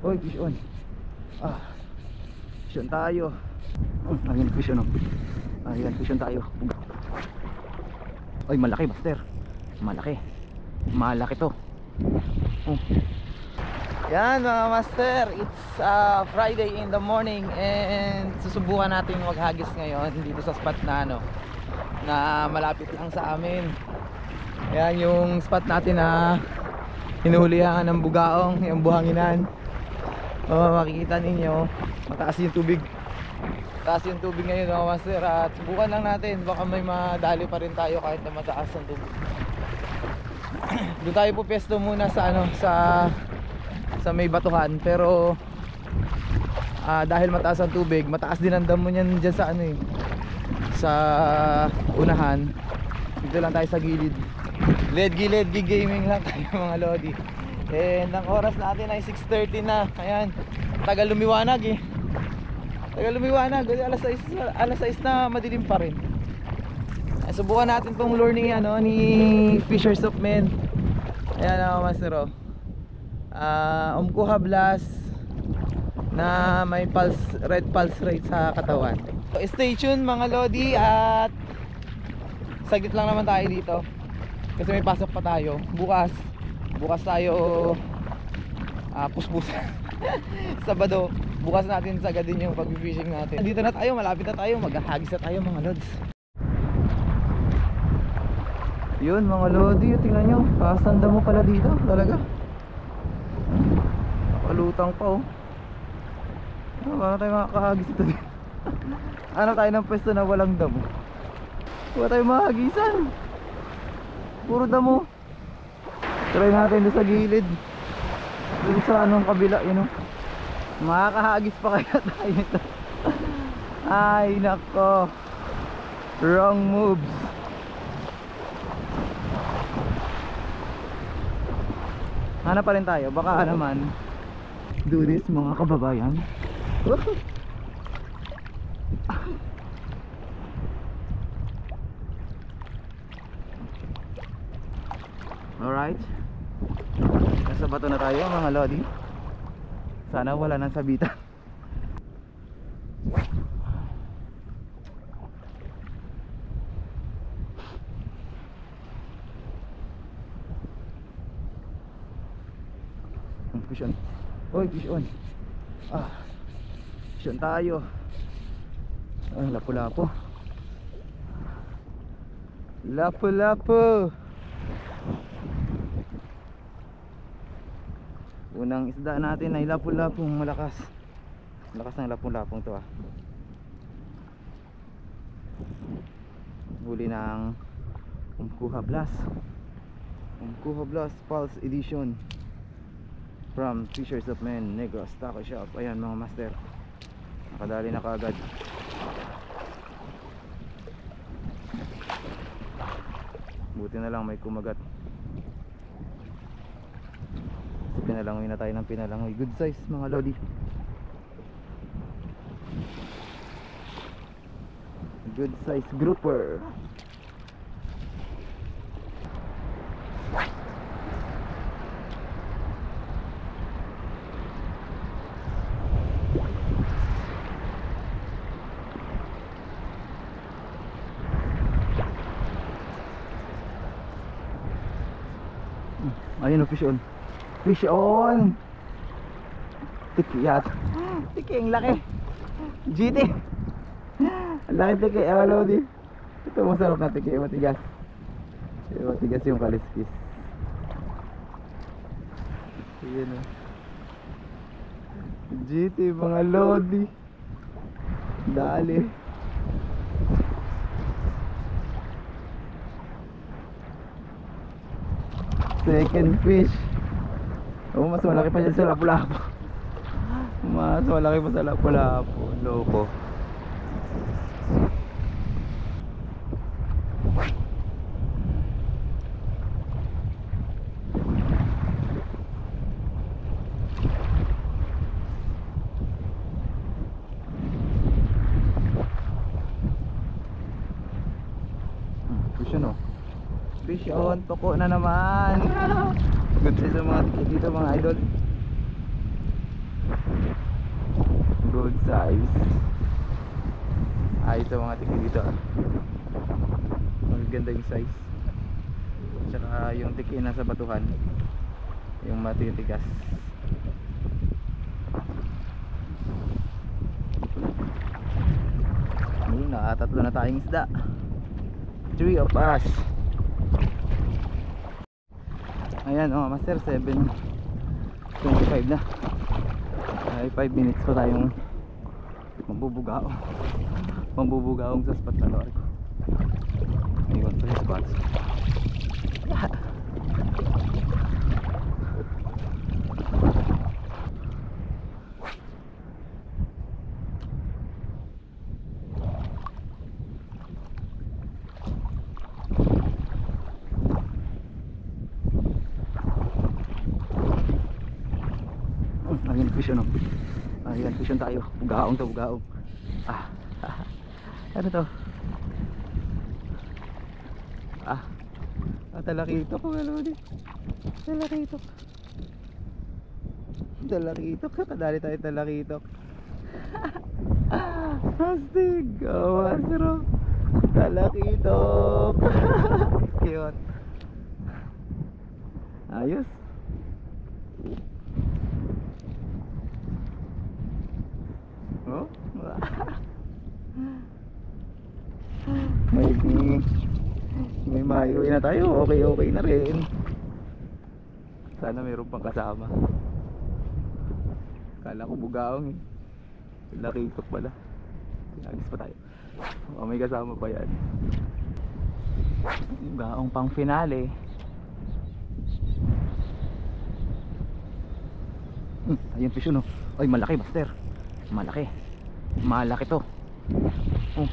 Hoy, fish on. Fish on tayo. Ayan, fish on. Ayan, fish on tayo. Oy, malaki, master. Malaki. Malaki to. Yan mga master, it's Friday in the morning and susubukan natin maghagis ngayon dito sa spot na na malapit lang sa amin. Yan yung spot natin na hinuhulihan ng bugaong, yung buhanginan. Makikita ninyo, mataas yung tubig. Mataas yung tubig ngayon mga master, at subukan lang natin, baka may madali pa rin tayo kahit na mataas ang tubig. Doon tayo po pesto muna sa sa may batuhan, pero dahil mataas ang tubig, mataas din ang damo niyan diyan sa sa unahan. Dito lang tayo sa gilid. Gilid gaming lang tayo mga lodi. And ang oras natin ay 6:30 na. Ayan, tagal lumiwanag tagal lumiwanag, alas 6 na madilim pa rin. Subukan natin tong lure ni Fishers of Men. Ayan mga master, Umpkuha Blast na may red pulse rate sa katawan. So, stay tuned mga lodi, at saglit lang naman tayo dito kasi may pasok pa tayo. Bukas tayo puspusan. Sabado, bukas natin sagadin yung pag-fishing natin. Dito na tayo, malapit na tayo, maghahagis na tayo mga lods. Yun mga lodi, tingnan nyo, kasanda mo pala dito talaga. Palutang pa para tayo makakahagis ito dito. Tayo ng pwesto na walang damo. Wala tayo mahagisan, puro damo. Try natin doon sa gilid, doon sa kabila, makakahagis pa kaya tayo ito. Ay nako, wrong moves. Hanap pa rin tayo, baka naman do this mga kababayan. Alright, nasa bato na tayo mga lodi. Sana wala nang sabitan. Fish on. Hoy, fish on. Fish on tayo. Lapu-lapu. Lapu-lapu. Unang isda natin ay lapu-lapong malakas. Malakas ng lapu-lapong to Huli ng Umpkuha Blast. Umpkuha Blast Pulse Edition from Fishers of Men Negros Tackle Shop. Ayan mga master, nakadali na kaagad. Buti na lang may kumagat. Pinalangoy na tayo ng pinalangoy. Good size mga lodi. Good size grouper. Ayun o, fish on. Fish on. Tiki yata. Tiki, ang laki. GT. Ang laki tiki, lodi. Ito masarap na tiki, matigas. Matigas yung kaliskis. Ayan o, GT mga lodi. Dali. Second fish. Mas malaki pa dyan sa lapu-lapu. Mas malaki pa sa lapu-lapu. Loko. Fish on Fish on, toko na naman. Good size mga dito mga idol. Good size. Ayos sa mga tiki dito ah. Maganda yung size. Tsaka yung tiki na sa batuhan, yung matitigas. Ayun, nakatatlo na tayong isda. 3 of us. Ayan oh, master, 7:25 na. Ay 5 minutes pa tayong mambubugaong sa spot na lori ko. Ayun pa yung spots. Ayan fish ano. Ayan fish tayo. Bugaong to, bugaong. Ano to? Talakitok ko galodi. Talakitok. Talakitok. Kadali tayo talakitok. Astig. Oh, masro. Talakitok. Cute. Ayos. Oh. May maiuwi na tayo. Okay na rin. Sana mayroon pang kasama. Kala ko bugaong eh. Lakitok pala. Pinagis pa tayo. May kasama pa yan. Bugaong pang finale. Ayun fish yun oh. Ay malaki master. Malaki to. Oh.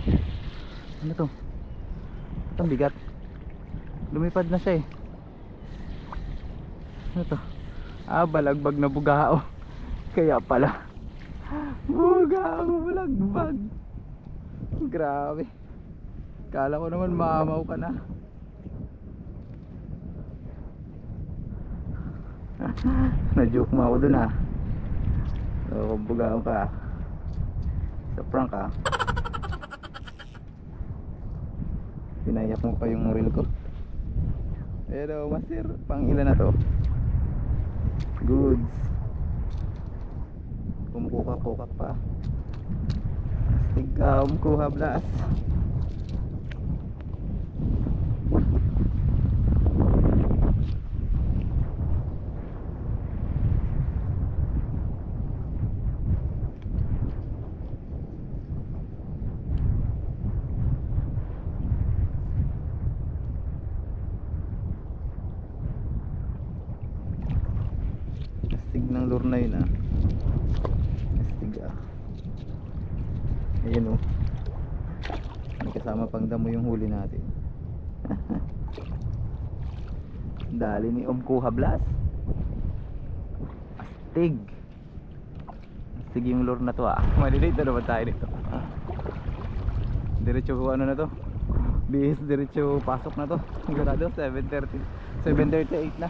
Ano to? Ang bigat. Lumipad na siya eh. Ano to? Balagbag na bugao. Kaya pala bugao, balagbag. Grabe. Kala ko naman mamaw ka na. Na-joke mo ako dun ah. So kung bugao ka sa prank ah, pinayak mo pa yung reel ko. Pero master, pang ilan na to? Goods. Kumukak pa. Astig kuha blas. Astig ng lure na yun ah. Astig ah. Ayan oh. May kasama pang damo yung huli natin. Dali ni Kuha Blas. Astig. Astig yung lure na to ah. Malilate na naman tayo nito. Diretso ano na to. Bihis diretso pasok na to. Sigurado 7:38 na.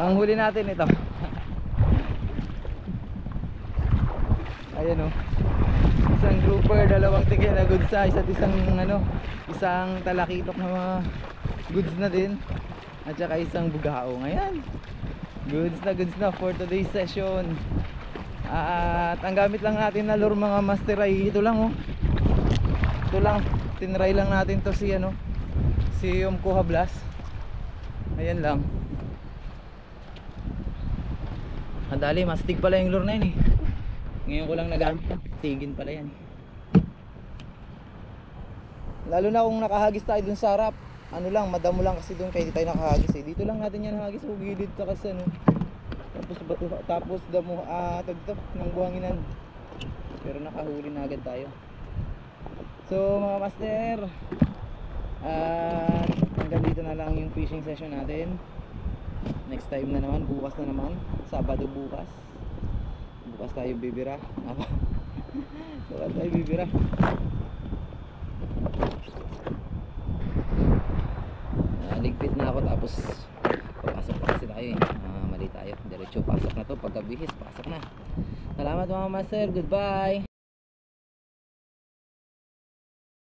Ang huli natin ito. Ayan oh. Isang grouper, dalawang tiki na good size at isang talakitok na mga goods na din. At saka isang bugaong. Ayan. Goods na for today's session. At ang gamit lang natin na lure mga master ay ito lang oh. Ito lang. Tinry lang natin to si Kuha Blas. Ayan lang. Andali, mastig pala yung lure na yun eh. Ngayon ko lang nagamit. Tigin pala yan. Lalo na kung nakahagis tayo dun sa harap. Ano lang, madamo lang kasi dun kaya di tayo nakahagis eh. Dito lang natin yan hagis o gilid ta kasi ano. Tapos damo tagtap ng buhanginan. Pero nakahuli na agad tayo. So mga master, hanggang dito na lang yung fishing session natin. Next time na naman, bukas na naman. Sabado bukas. Bukas tayo bibira. Bukas tayo bibira. Ligpit na ako tapos papasok pa kasi tayo eh. Mali tayo. tayo. Diretso pasok na to, pagkabihis pasok na. Salamat mga master, goodbye.